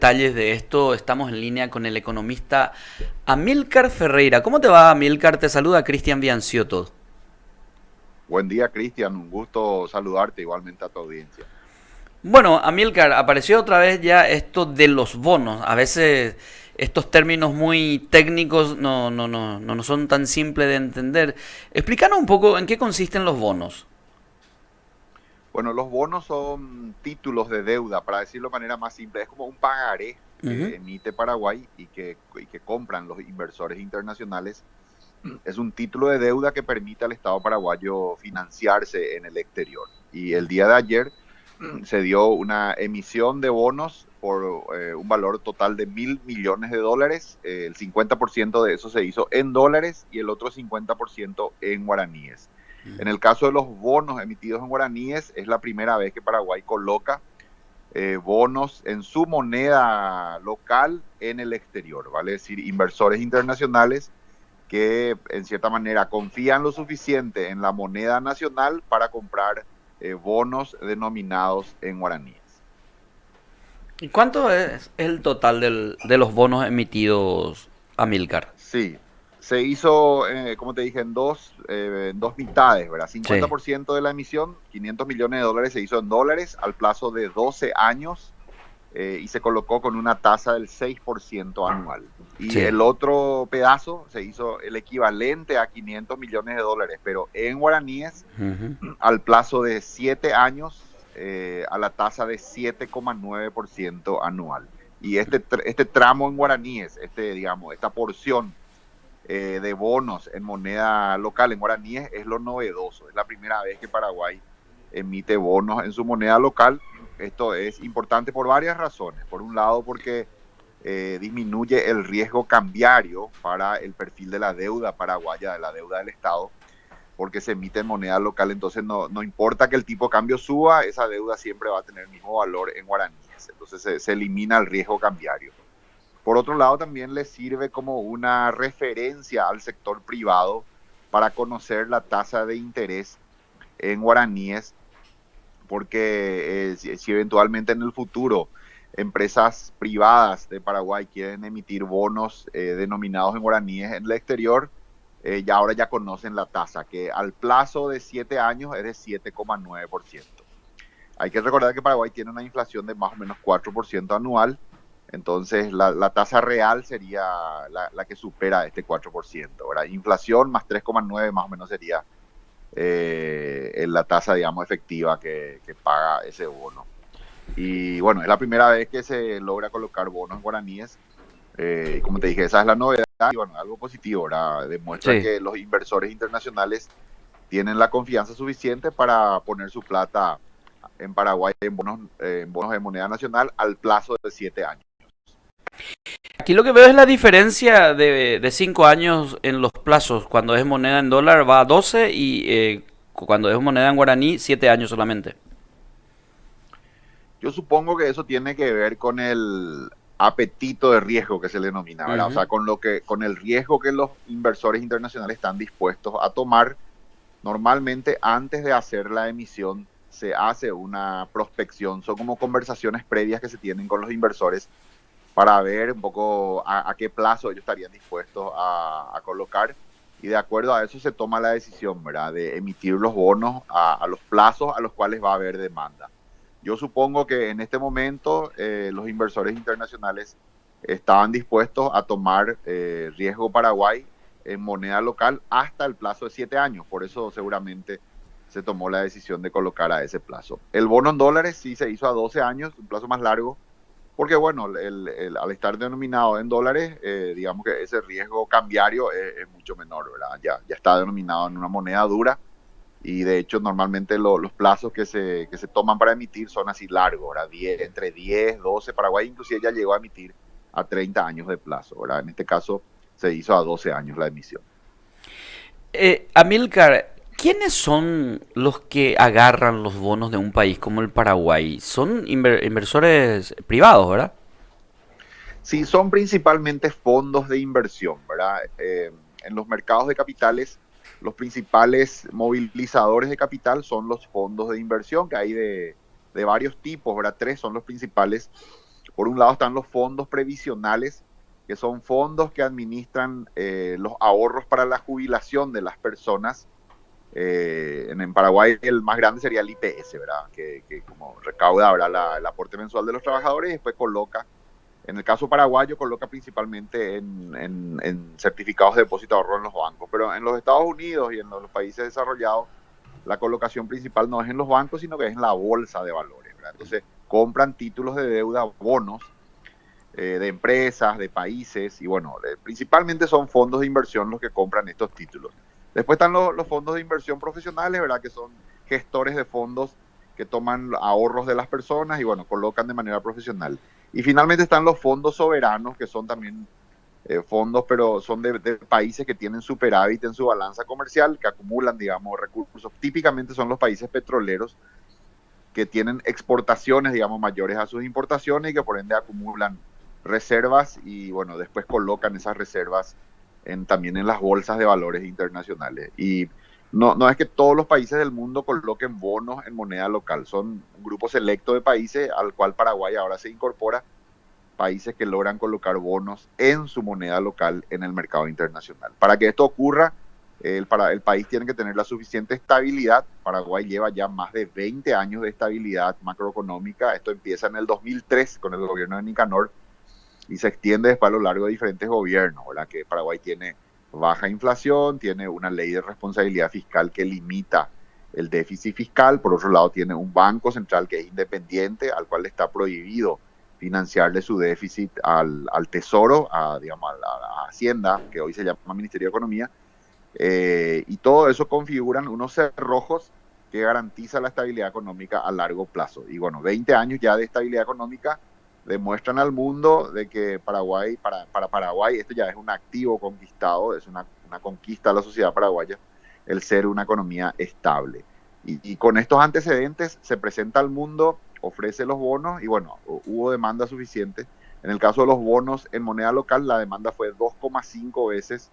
Detalles de esto, estamos en línea con el economista Amílcar Ferreira. ¿Cómo te va, Amílcar? Te saluda Cristian Viancioto. Buen día, Cristian. Un gusto saludarte igualmente a tu audiencia. Bueno, Amílcar, apareció otra vez ya esto de los bonos. A veces estos términos muy técnicos no son tan simples de entender. Explícanos un poco en qué consisten los bonos. Bueno, los bonos son títulos de deuda, para decirlo de manera más simple. Es como un pagaré Ujú. que emite Paraguay y que compran los inversores internacionales. Es un título de deuda que permite al Estado paraguayo financiarse en el exterior. Y el día de ayer se dio una emisión de bonos por un valor total de $1.000 millones. El 50% de eso se hizo en dólares y el otro 50% en guaraníes. En el caso de los bonos emitidos en guaraníes, es la primera vez que Paraguay coloca bonos en su moneda local en el exterior, ¿vale? Es decir, inversores internacionales que en cierta manera confían lo suficiente en la moneda nacional para comprar bonos denominados en guaraníes. ¿Y cuánto es el total de los bonos emitidos, Amílcar? Sí, se hizo, como te dije, en dos mitades, ¿verdad? Sí. 50% de la emisión, $500 millones, se hizo en dólares al plazo de 12 años y se colocó con una tasa del 6% anual. Y Sí. el otro pedazo se hizo el equivalente a $500 millones, pero en guaraníes Ujú. al plazo de 7 años a la tasa de 7,9% anual. Y este tramo en guaraníes, digamos, esta porción de bonos en moneda local en guaraníes es lo novedoso. Es la primera vez que Paraguay emite bonos en su moneda local. Esto es importante por varias razones. Por un lado, porque disminuye el riesgo cambiario para el perfil de la deuda paraguaya, de la deuda del Estado, porque se emite en moneda local, entonces no importa que el tipo de cambio suba, esa deuda siempre va a tener el mismo valor en guaraníes, entonces se elimina el riesgo cambiario. Por otro lado, también le sirve como una referencia al sector privado para conocer la tasa de interés en guaraníes, porque si eventualmente en el futuro empresas privadas de Paraguay quieren emitir bonos denominados en guaraníes en el exterior, ya ahora ya conocen la tasa, que al plazo de 7 años es de 7,9%. Hay que recordar que Paraguay tiene una inflación de más o menos 4% anual, entonces la tasa real sería la que supera este 4%, ¿verdad? Inflación más 3,9 más o menos sería en la tasa, digamos, efectiva que paga ese bono. Y bueno, es la primera vez que se logra colocar bonos en guaraníes. Y como te dije, esa es la novedad. Y bueno, algo positivo, ¿verdad? Demuestra Sí. que los inversores internacionales tienen la confianza suficiente para poner su plata en Paraguay en bonos de moneda nacional al plazo de 7 años. Aquí lo que veo es la diferencia de 5 años en los plazos. Cuando es moneda en dólar va a 12 y cuando es moneda en guaraní 7 años solamente. Yo supongo que eso tiene que ver con el apetito de riesgo que se le denomina, ¿verdad? O Ujú. sea, con el riesgo que los inversores internacionales están dispuestos a tomar. Normalmente antes de hacer la emisión se hace una prospección, son como conversaciones previas que se tienen con los inversores para ver un poco a qué plazo ellos estarían dispuestos a colocar, y de acuerdo a eso se toma la decisión, ¿verdad? De emitir los bonos a los plazos a los cuales va a haber demanda. Yo supongo que en este momento los inversores internacionales estaban dispuestos a tomar riesgo Paraguay en moneda local hasta el plazo de 7 años, por eso seguramente se tomó la decisión de colocar a ese plazo. El bono en dólares sí se hizo a 12 años, un plazo más largo, porque bueno, al estar denominado en dólares, digamos que ese riesgo cambiario es mucho menor, ¿verdad? Ya está denominado en una moneda dura, y de hecho normalmente los plazos que se toman para emitir son así largos, ¿verdad? Entre 10, 12, Paraguay inclusive ya llegó a emitir a 30 años de plazo, ¿verdad? En este caso se hizo a 12 años la emisión. Amílcar, ¿quiénes son los que agarran los bonos de un país como el Paraguay? Son inversores privados, ¿verdad? Sí, son principalmente fondos de inversión, ¿verdad? En los mercados de capitales, los principales movilizadores de capital son los fondos de inversión, que hay de varios tipos, ¿verdad? Tres son los principales. Por un lado están los fondos previsionales, que son fondos que administran los ahorros para la jubilación de las personas. En Paraguay el más grande sería el IPS, ¿verdad? Que como recauda, ¿verdad? El aporte mensual de los trabajadores y después coloca, en el caso paraguayo, coloca principalmente en certificados de depósito de ahorro en los bancos. Pero en los Estados Unidos y en los países desarrollados, la colocación principal no es en los bancos, sino que es en la bolsa de valores, ¿verdad? Entonces compran títulos de deuda, bonos de empresas, de países, y bueno, principalmente son fondos de inversión los que compran estos títulos. Después están los fondos de inversión profesionales, ¿verdad? Que son gestores de fondos que toman ahorros de las personas y bueno, colocan de manera profesional. Y finalmente están los fondos soberanos, que son también fondos, pero son de países que tienen superávit en su balanza comercial, que acumulan, digamos, recursos. Típicamente son los países petroleros que tienen exportaciones, digamos, mayores a sus importaciones y que por ende acumulan reservas y, bueno, después colocan esas reservas también en las bolsas de valores internacionales. Y no es que todos los países del mundo coloquen bonos en moneda local, son un grupo selecto de países al cual Paraguay ahora se incorpora, países que logran colocar bonos en su moneda local en el mercado internacional. Para que esto ocurra, el país tiene que tener la suficiente estabilidad. Paraguay lleva ya más de 20 años de estabilidad macroeconómica. Esto empieza en el 2003 con el gobierno de Nicanor y se extiende después a lo largo de diferentes gobiernos, ¿verdad? Que Paraguay tiene baja inflación, tiene una ley de responsabilidad fiscal que limita el déficit fiscal. Por otro lado, tiene un banco central que es independiente, al cual le está prohibido financiarle su déficit al Tesoro, digamos, a la Hacienda, que hoy se llama Ministerio de Economía, y todo eso configuran unos cerrojos que garantiza la estabilidad económica a largo plazo. Y bueno, 20 años ya de estabilidad económica demuestran al mundo de que Paraguay, para Paraguay, esto ya es un activo conquistado, es una conquista de la sociedad paraguaya, el ser una economía estable. Y con estos antecedentes se presenta al mundo, ofrece los bonos y bueno, hubo demanda suficiente. En el caso de los bonos en moneda local, la demanda fue 2,5 veces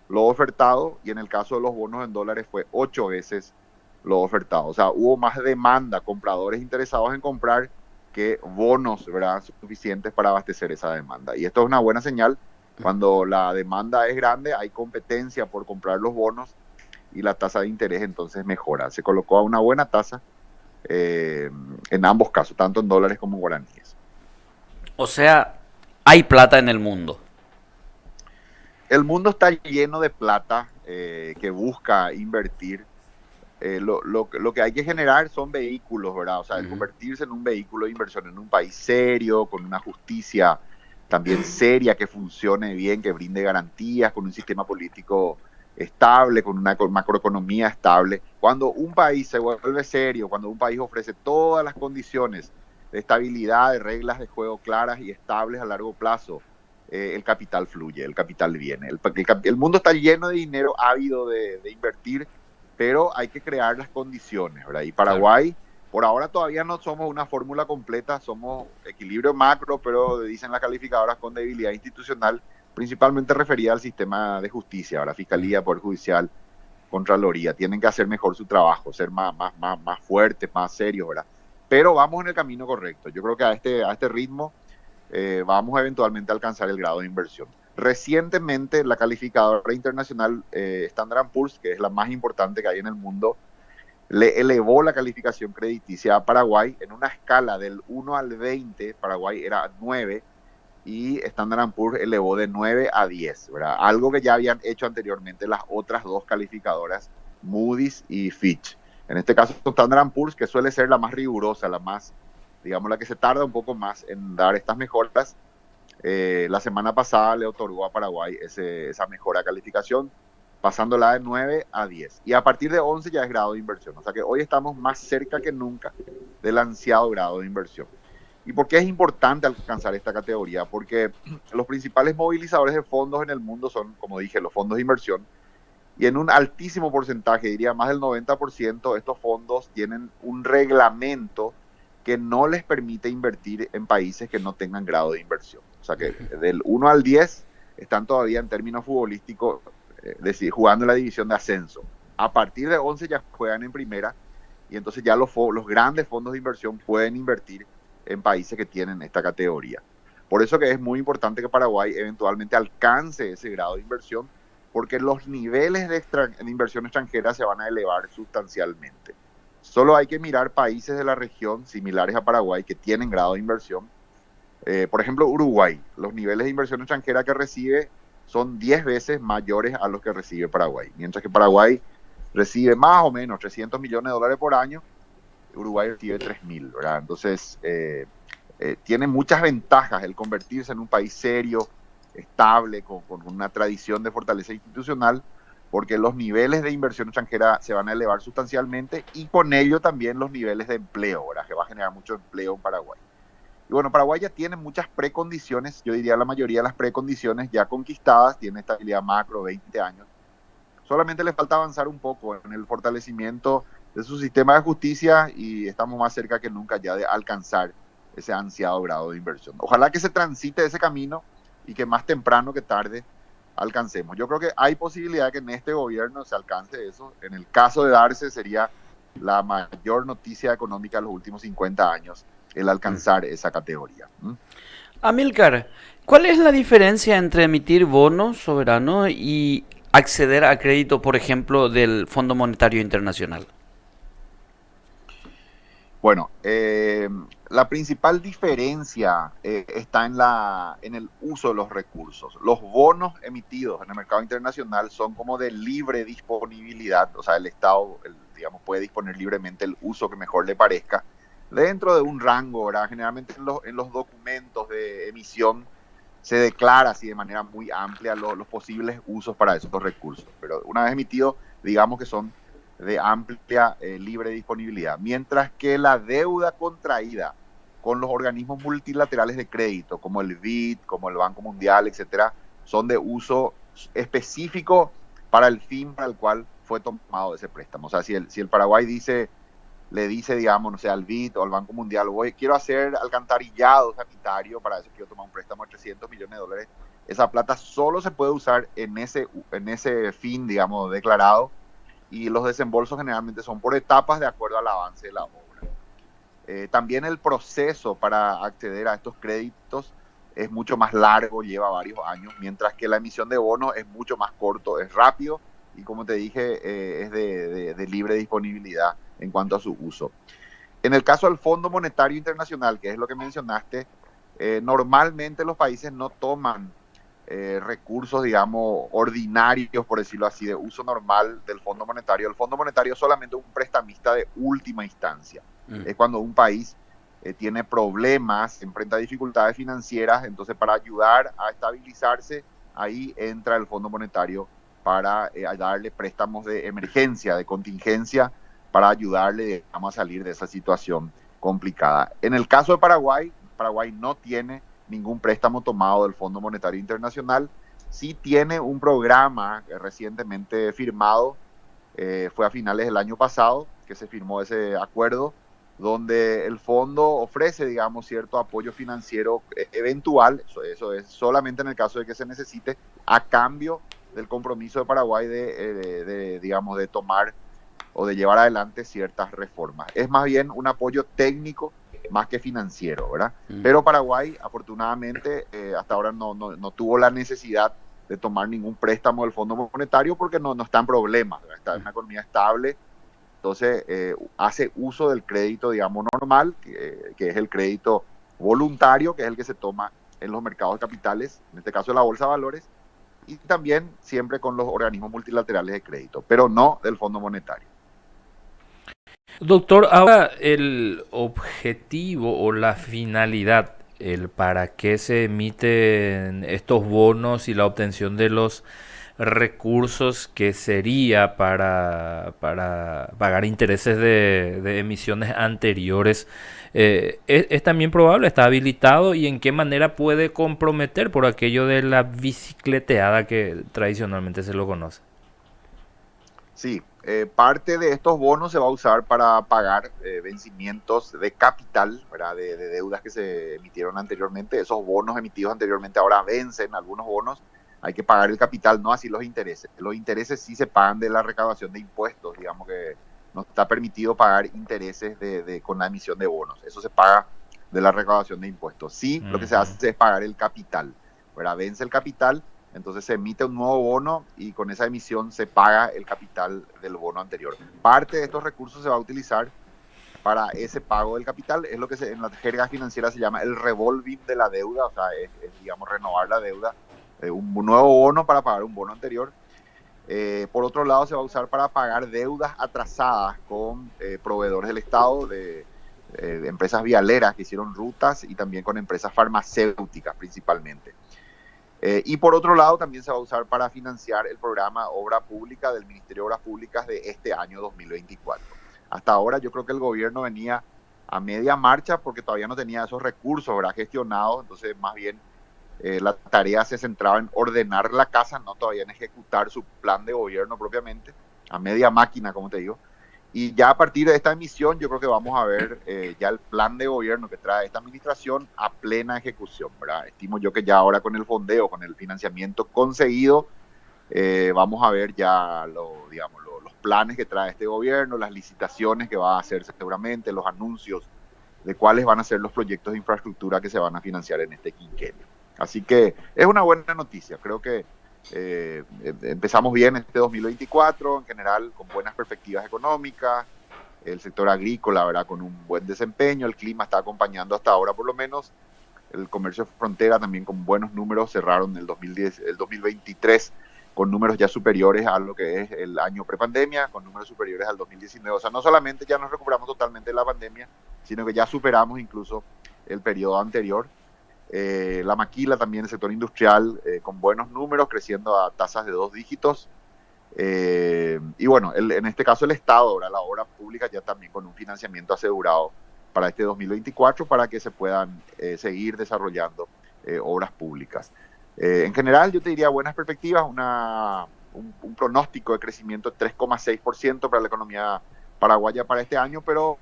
lo ofertado y en el caso de los bonos en dólares fue 8 veces lo ofertado. O sea, hubo más demanda, compradores interesados en comprar que bonos, ¿verdad?, suficientes para abastecer esa demanda. Y esto es una buena señal. Cuando la demanda es grande, hay competencia por comprar los bonos y la tasa de interés entonces mejora. Se colocó a una buena tasa en ambos casos, tanto en dólares como en guaraníes. O sea, hay plata en el mundo. El mundo está lleno de plata que busca invertir. Lo que hay que generar son vehículos, ¿verdad? O sea, el convertirse en un vehículo de inversión en un país serio, con una justicia también seria, que funcione bien, que brinde garantías, con un sistema político estable, con una macroeconomía estable. Cuando un país se vuelve serio, cuando un país ofrece todas las condiciones de estabilidad, de reglas de juego claras y estables a largo plazo, el capital fluye, el capital viene. El mundo está lleno de dinero ávido de invertir, pero hay que crear las condiciones, ¿verdad? Y Claro. Paraguay, por ahora todavía no somos una fórmula completa, somos equilibrio macro, pero dicen las calificadoras con debilidad institucional, principalmente referida al sistema de justicia, ¿verdad? Fiscalía, Poder Judicial, Contraloría, tienen que hacer mejor su trabajo, ser más fuertes, más serios, ¿verdad? Pero vamos en el camino correcto. Yo creo que a este ritmo vamos eventualmente a alcanzar el grado de inversión. Recientemente la calificadora internacional Standard & Poor's, que es la más importante que hay en el mundo, le elevó la calificación crediticia a Paraguay en una escala del 1 al 20, Paraguay era 9 y Standard & Poor's elevó de 9 a 10, ¿verdad? Algo que ya habían hecho anteriormente las otras dos calificadoras, Moody's y Fitch. En este caso Standard & Poor's, que suele ser la más rigurosa, la más, digamos, la que se tarda un poco más en dar estas mejoras, la semana pasada le otorgó a Paraguay esa mejora de calificación, pasándola de 9 a 10. Y a partir de 11 ya es grado de inversión. O sea que hoy estamos más cerca que nunca del ansiado grado de inversión. ¿Y por qué es importante alcanzar esta categoría? Porque los principales movilizadores de fondos en el mundo son, como dije, los fondos de inversión. Y en un altísimo porcentaje, diría más del 90%, estos fondos tienen un reglamento que no les permite invertir en países que no tengan grado de inversión. O sea que del 1 al 10 están todavía en términos futbolísticos jugando en la división de ascenso. A partir de 11 ya juegan en primera y entonces ya los grandes fondos de inversión pueden invertir en países que tienen esta categoría. Por eso que es muy importante que Paraguay eventualmente alcance ese grado de inversión, porque los niveles de inversión extranjera se van a elevar sustancialmente. Solo hay que mirar países de la región similares a Paraguay que tienen grado de inversión. Por ejemplo, Uruguay, los niveles de inversión extranjera que recibe son 10 veces mayores a los que recibe Paraguay. Mientras que Paraguay recibe más o menos 300 millones de dólares por año, Uruguay recibe 3.000, ¿verdad? Entonces, tiene muchas ventajas el convertirse en un país serio, estable, con una tradición de fortaleza institucional, porque los niveles de inversión extranjera se van a elevar sustancialmente y con ello también los niveles de empleo, ¿verdad? Que va a generar mucho empleo en Paraguay. Y bueno, Paraguay ya tiene muchas precondiciones, yo diría la mayoría de las precondiciones ya conquistadas, tiene estabilidad macro, 20 años. Solamente le falta avanzar un poco en el fortalecimiento de su sistema de justicia y estamos más cerca que nunca ya de alcanzar ese ansiado grado de inversión. Ojalá que se transite ese camino y que más temprano que tarde alcancemos. Yo creo que hay posibilidad de que en este gobierno se alcance eso. En el caso de darse, sería la mayor noticia económica de los últimos 50 años el alcanzar esa categoría. Amílcar, ¿cuál es la diferencia entre emitir bonos soberanos y acceder a crédito, por ejemplo, del Fondo Monetario Internacional? Bueno, la principal diferencia está en el uso de los recursos. Los bonos emitidos en el mercado internacional son como de libre disponibilidad, o sea, el Estado, digamos, puede disponer libremente el uso que mejor le parezca, dentro de un rango, ¿verdad? Generalmente en los documentos de emisión se declara así de manera muy amplia los posibles usos para esos recursos, pero una vez emitidos, digamos que son de amplia libre disponibilidad, mientras que la deuda contraída con los organismos multilaterales de crédito, como el BID, como el Banco Mundial, etcétera, son de uso específico para el fin para el cual fue tomado ese préstamo. O sea, si el Paraguay le dice, digamos, no sé, al BID o al Banco Mundial, quiero hacer alcantarillado sanitario, para eso quiero tomar un préstamo de 300 millones de dólares, esa plata solo se puede usar en ese fin, digamos, declarado, y los desembolsos generalmente son por etapas de acuerdo al avance de la obra. También el proceso para acceder a estos créditos es mucho más largo, lleva varios años, mientras que la emisión de bonos es mucho más corto, es rápido y como te dije, es de libre disponibilidad en cuanto a su uso. En el caso del Fondo Monetario Internacional, que es lo que mencionaste, normalmente los países no toman recursos, digamos, ordinarios, por decirlo así, de uso normal del Fondo Monetario. El Fondo Monetario es solamente un prestamista de última instancia. Es cuando un país tiene problemas, enfrenta dificultades financieras, entonces para ayudar a estabilizarse, ahí entra el Fondo Monetario para darle préstamos de emergencia, de contingencia, para ayudarle, digamos, a salir de esa situación complicada. En el caso de Paraguay, Paraguay no tiene ningún préstamo tomado del Fondo Monetario Internacional. Sí tiene un programa recientemente firmado, fue a finales del año pasado que se firmó ese acuerdo, donde el fondo ofrece, digamos, cierto apoyo financiero eventual, eso es solamente en el caso de que se necesite, a cambio del compromiso de Paraguay digamos, de tomar o de llevar adelante ciertas reformas. Es más bien un apoyo técnico más que financiero, ¿verdad? Pero Paraguay, afortunadamente, hasta ahora no tuvo la necesidad de tomar ningún préstamo del Fondo Monetario porque no está en problemas, ¿verdad? Está en una economía estable, entonces hace uso del crédito, digamos, normal, que es el crédito voluntario, que es el que se toma en los mercados de capitales, en este caso en la Bolsa de Valores, y también siempre con los organismos multilaterales de crédito, pero no del Fondo Monetario. Doctor, ahora el objetivo o la finalidad, el para qué se emiten estos bonos y la obtención de los recursos que sería para pagar intereses de emisiones anteriores, es también probable, está habilitado y en qué manera puede comprometer por aquello de la bicicleteada que tradicionalmente se lo conoce. Sí, parte de estos bonos se va a usar para pagar vencimientos de capital, ¿verdad? De deudas que se emitieron anteriormente. Esos bonos emitidos anteriormente ahora vencen algunos bonos. Hay que pagar el capital, no así los intereses. Los intereses sí se pagan de la recaudación de impuestos, digamos que no está permitido pagar intereses con la emisión de bonos. Eso se paga de la recaudación de impuestos. Sí, lo que se hace es pagar el capital, ¿verdad? Vence el capital, entonces se emite un nuevo bono y con esa emisión se paga el capital del bono anterior. Parte de estos recursos se va a utilizar para ese pago del capital, es lo que en la jerga financiera se llama el revolving de la deuda, o sea, digamos, renovar la deuda, un nuevo bono para pagar un bono anterior. Por otro lado, se va a usar para pagar deudas atrasadas con proveedores del Estado, de empresas vialeras que hicieron rutas y también con empresas farmacéuticas principalmente. Y por otro lado, también se va a usar para financiar el programa Obra Pública del Ministerio de Obras Públicas de este año 2024. Hasta ahora yo creo que el gobierno venía a media marcha porque todavía no tenía esos recursos, ¿verdad?, gestionados, entonces más bien la tarea se centraba en ordenar la casa, no todavía en ejecutar su plan de gobierno propiamente, a media máquina, como te digo. Y ya a partir de esta emisión yo creo que vamos a ver ya el plan de gobierno que trae esta administración a plena ejecución, ¿verdad? Estimo yo que ya ahora con el fondeo, con el financiamiento conseguido, vamos a ver ya los planes que trae este gobierno, las licitaciones que va a hacer seguramente, los anuncios de cuáles van a ser los proyectos de infraestructura que se van a financiar en este quinquenio. Así que es una buena noticia, creo que empezamos bien este 2024, en general con buenas perspectivas económicas, el sector agrícola, ¿verdad?, con un buen desempeño, el clima está acompañando hasta ahora por lo menos, el comercio de frontera también con buenos números, cerraron el 2023 con números ya superiores a lo que es el año prepandemia, con números superiores al 2019, o sea, no solamente ya nos recuperamos totalmente de la pandemia, sino que ya superamos incluso el periodo anterior. La maquila también, el sector industrial, con buenos números, creciendo a tasas de 2 dígitos. Y bueno, en este caso el Estado, ¿verdad?, la obra pública ya también con un financiamiento asegurado para este 2024 para que se puedan seguir desarrollando obras públicas. En general yo te diría buenas perspectivas, un pronóstico de crecimiento de 3,6% para la economía paraguaya para este año, pero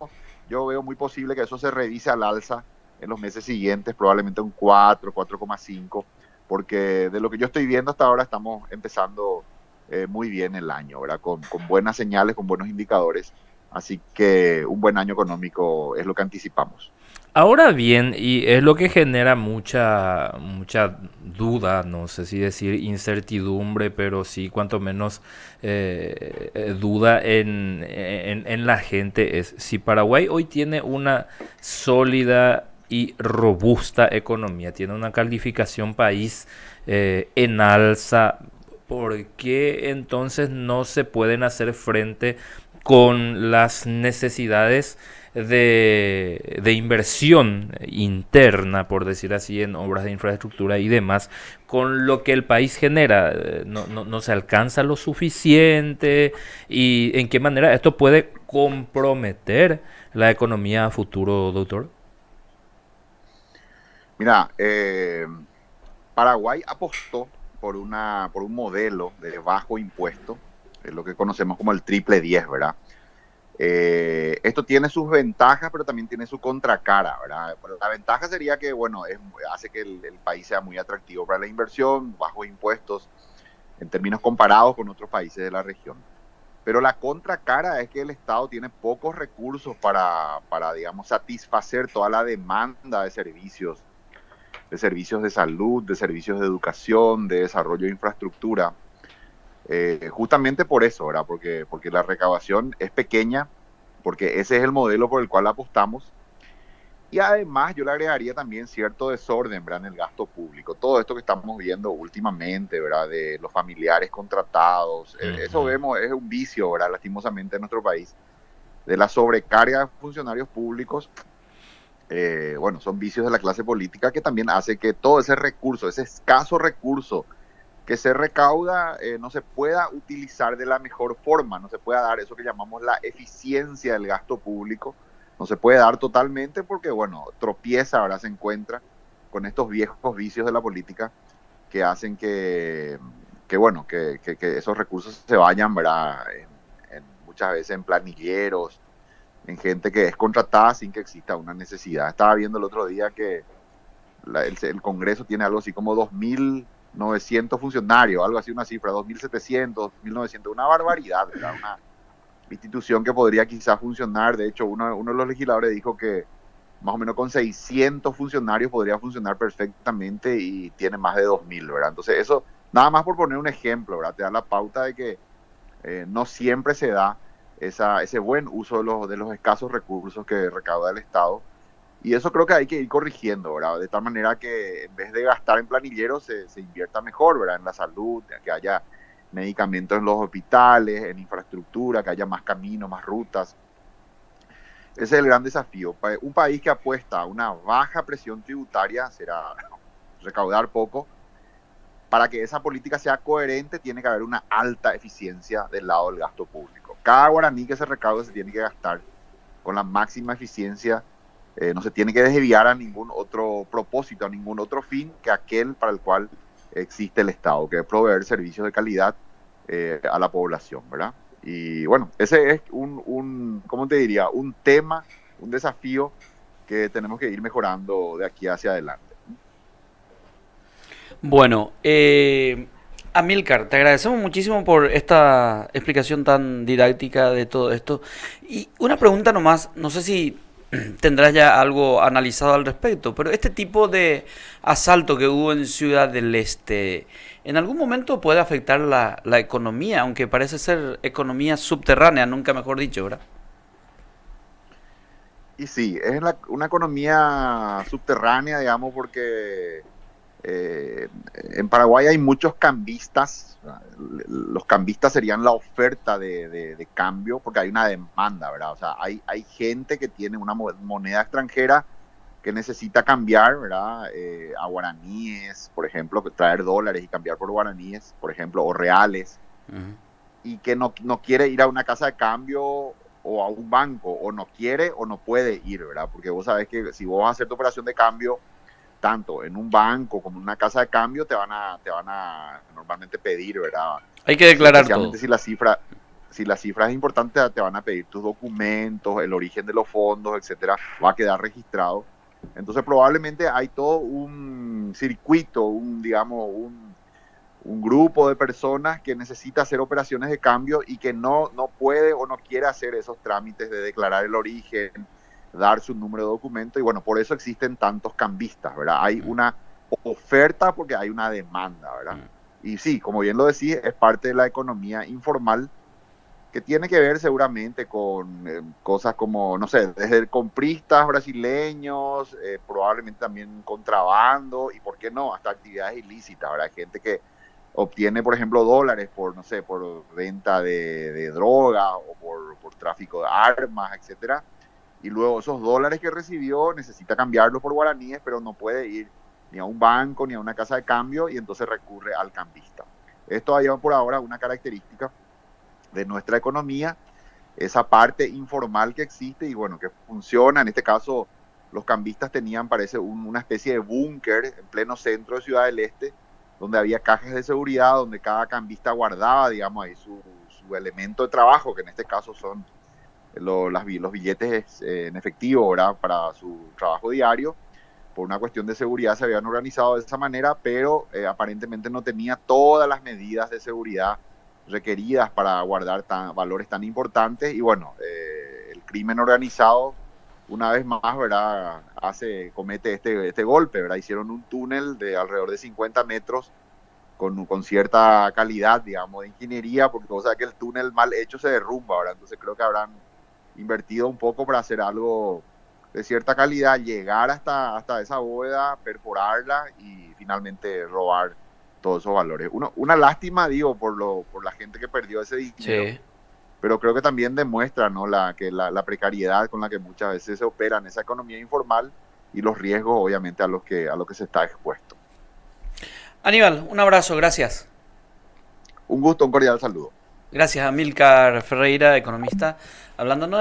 yo veo muy posible que eso se revise al alza en los meses siguientes, probablemente un 4,5, porque de lo que yo estoy viendo hasta ahora estamos empezando muy bien el año, ¿verdad? Con buenas señales, con buenos indicadores, así que un buen año económico es lo que anticipamos. Ahora bien, y es lo que genera mucha duda, no sé si decir incertidumbre, pero sí cuanto menos duda en la gente, es si Paraguay hoy tiene una sólida y robusta economía, tiene una calificación país en alza, ¿por qué entonces no se pueden hacer frente con las necesidades de inversión interna, por decir así, en obras de infraestructura y demás, con lo que el país genera? No se alcanza lo suficiente? ¿Y en qué manera esto puede comprometer la economía a futuro, doctor? Mira, Paraguay apostó por un modelo de bajo impuesto, lo que conocemos como el triple 10, ¿verdad? Esto tiene sus ventajas, pero también tiene su contracara, ¿verdad? La ventaja sería que, bueno, hace que el país sea muy atractivo para la inversión, bajos impuestos, en términos comparados con otros países de la región. Pero la contracara es que el Estado tiene pocos recursos para digamos, satisfacer toda la demanda de servicios de salud, de servicios de educación, de desarrollo de infraestructura. Justamente por eso, ¿verdad? Porque la recaudación es pequeña, porque ese es el modelo por el cual apostamos. Y además yo le agregaría también cierto desorden, ¿verdad?, en el gasto público. Todo esto que estamos viendo últimamente, ¿verdad?, de los familiares contratados, eso vemos, es un vicio, ¿verdad?, lastimosamente en nuestro país, de la sobrecarga de funcionarios públicos. Bueno, son vicios de la clase política que también hace que todo ese recurso, ese escaso recurso que se recauda, no se pueda utilizar de la mejor forma, no se pueda dar eso que llamamos la eficiencia del gasto público, no se puede dar totalmente porque, bueno, tropieza, ahora se encuentra con estos viejos vicios de la política que hacen bueno, que esos recursos se vayan, ¿verdad?, muchas veces en planilleros, en gente que es contratada sin que exista una necesidad. Estaba viendo el otro día que el Congreso tiene algo así como 2.900 funcionarios, algo así, una cifra, 2.700, 2.900, una barbaridad, ¿verdad? Una institución que podría quizás funcionar. De hecho, uno de los legisladores dijo que más o menos con 600 funcionarios podría funcionar perfectamente y tiene más de 2000, ¿verdad? Entonces eso, nada más por poner un ejemplo, ¿verdad? Te da la pauta de que no siempre se da ese buen uso de los escasos recursos que recauda el Estado. Y eso creo que hay que ir corrigiendo, ¿verdad? De tal manera que en vez de gastar en planilleros se invierta mejor, ¿verdad? En la salud, que haya medicamentos en los hospitales, en infraestructura, que haya más caminos, más rutas. Ese es el gran desafío. Un país que apuesta a una baja presión tributaria será recaudar poco. Para que esa política sea coherente, tiene que haber una alta eficiencia del lado del gasto público. Cada guaraní que se recaude se tiene que gastar con la máxima eficiencia. No se tiene que desviar a ningún otro propósito, a ningún otro fin que aquel para el cual existe el Estado, que es proveer servicios de calidad a la población, ¿verdad? Y bueno, ese es ¿cómo te diría? Un tema, un desafío que tenemos que ir mejorando de aquí hacia adelante. Bueno, Amílcar, te agradecemos muchísimo por esta explicación tan didáctica de todo esto. Y una pregunta nomás, no sé si tendrás ya algo analizado al respecto, pero este tipo de asalto que hubo en Ciudad del Este, ¿en algún momento puede afectar la economía? Aunque parece ser economía subterránea, nunca mejor dicho, ¿verdad? Y sí, es una economía subterránea, digamos, porque en Paraguay hay muchos cambistas. Los cambistas serían la oferta de cambio, porque hay una demanda, ¿verdad? O sea, hay gente que tiene una moneda extranjera que necesita cambiar, ¿verdad? A guaraníes, por ejemplo, traer dólares y cambiar por guaraníes, por ejemplo, o reales, Ujú. y que no quiere ir a una casa de cambio o a un banco, o no quiere o no puede ir, ¿verdad? Porque vos sabés que si vos vas a hacer tu operación de cambio, tanto en un banco como en una casa de cambio, te van a normalmente pedir, ¿verdad? Hay que declarar Especialmente todo. si la cifra es importante, te van a pedir tus documentos, el origen de los fondos, etcétera, va a quedar registrado. Entonces probablemente hay todo un circuito, digamos, un grupo de personas que necesita hacer operaciones de cambio y que no puede o no quiere hacer esos trámites de declarar el origen, dar su número de documento, y bueno, por eso existen tantos cambistas, ¿verdad? Hay Mm, una oferta porque hay una demanda, ¿verdad? mm. Y sí, como bien lo decís, es parte de la economía informal que tiene que ver seguramente con cosas como, no sé, desde compristas brasileños, probablemente también contrabando y, ¿por qué no?, hasta actividades ilícitas, ¿verdad? Gente que obtiene, por ejemplo, dólares por, no sé, por venta de droga o por tráfico de armas, etcétera, y luego esos dólares que recibió necesita cambiarlos por guaraníes, pero no puede ir ni a un banco ni a una casa de cambio y entonces recurre al cambista. Esto ha llevado por ahora una característica de nuestra economía, esa parte informal que existe y bueno, que funciona. En este caso, los cambistas tenían, parece, una especie de búnker en pleno centro de Ciudad del Este, donde había cajas de seguridad, donde cada cambista guardaba, digamos, ahí su elemento de trabajo, que en este caso son los billetes en efectivo, ¿verdad?, para su trabajo diario. Por una cuestión de seguridad se habían organizado de esa manera, pero aparentemente no tenía todas las medidas de seguridad requeridas para guardar valores tan importantes. Y bueno, el crimen organizado, una vez más, ¿verdad?, comete este golpe, ¿verdad? Hicieron un túnel de alrededor de 50 metros con cierta calidad, digamos, de ingeniería, porque o sea que el túnel mal hecho se derrumba, ¿verdad? Entonces creo que habrán invertido un poco para hacer algo de cierta calidad, llegar hasta esa bóveda, perforarla y finalmente robar todos esos valores. Una lástima, digo, por la gente que perdió ese dinero, Sí. pero creo que también demuestra, ¿no?, la precariedad con la que muchas veces se opera en esa economía informal y los riesgos, obviamente, a lo que se está expuesto. Aníbal, un abrazo, gracias. Un gusto, un cordial saludo. Gracias, Amílcar Ferreira, economista, hablándonos